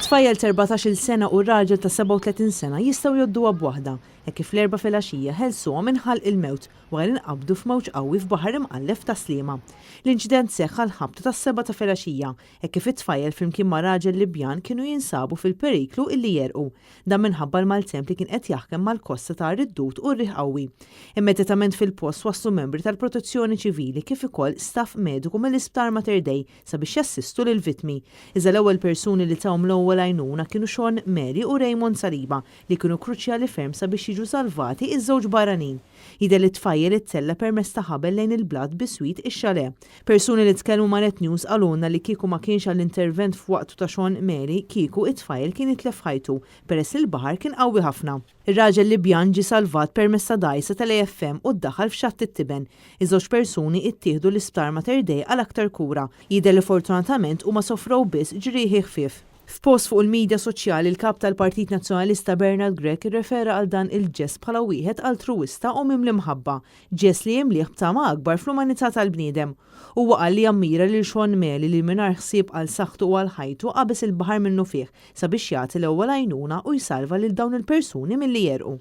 Tfajjel ta' 14-il sena u raġel ta' 37 sena jistgħu jgħodduha b'waħda, hekk kif l-4 filgħaxija ħelsuhom minħalq il-mewt wara inqabdu f'mowġ qawwi f'baħar imqallef ta' Sliema. L-inċident seħħ għall-ħabta tas-7 ta' filgħaxija, hekk kif it-tfajjel flimkien ma' raġel Libjan kienu jinsabu fil-periklu illi jerqu. Dan minħabba l-maltemp li kien qed jaħkem mal-kosta ta' Riddut u r-riħ qawwi. Immedjatament fil-post waslu membri tal-Protezzjoni Ċivili kif ukoll staff mediku mill-Isptar Mater Dei sabiex jassistu lill-vittmi. Iżda l-ewwel persuni li tawhom l-ewwel għajnuna kienu Sean Mary u Raymond Saliba li kienu kruċjali ferm sabiex jiġu salvati iż-żewġ barranin. Jidher li t-tfajjel ittella permezz ta' ħabel lejn il-blat biswit ix-xale. Persuni li tkellmu ma' Net News qalulna li kieku ma kienx għall-intervent f'waqtu ta' Sean Mary kieku it-tfajjel kien jitlef ħajtu peress li l-baħar kien qawwi ħafna. Ir-raġel Libjan ġie salvat permezz ta' dgħajsa tal-AFM u ddaħħal f'xatt it-tiben. Iż-żewġ persuni ttieħdu l-Isptar Mater Dei għal aktar kura. Jidher li fortunatament huma sofrew biss ġrieħi ħfief. F'post fuq il-medja soċjali l-kap tal-Partit Nazzjonalista Bernard Gregg irrefera għal dan il-ġest bħala wieħed altruwista u mimli mħabba, ġest li jimliħ b'tama akbar fl-umanità tal-bniedem. Huwa qal li jammira lil Sean Mary li mingħajr ħsieb għal saħħtu u għal ħajtu qabeż il-baħar minnu fih sabiex jagħti l-ewwel għajnuna u jsalva lil dawn il-persuni milli jerqu.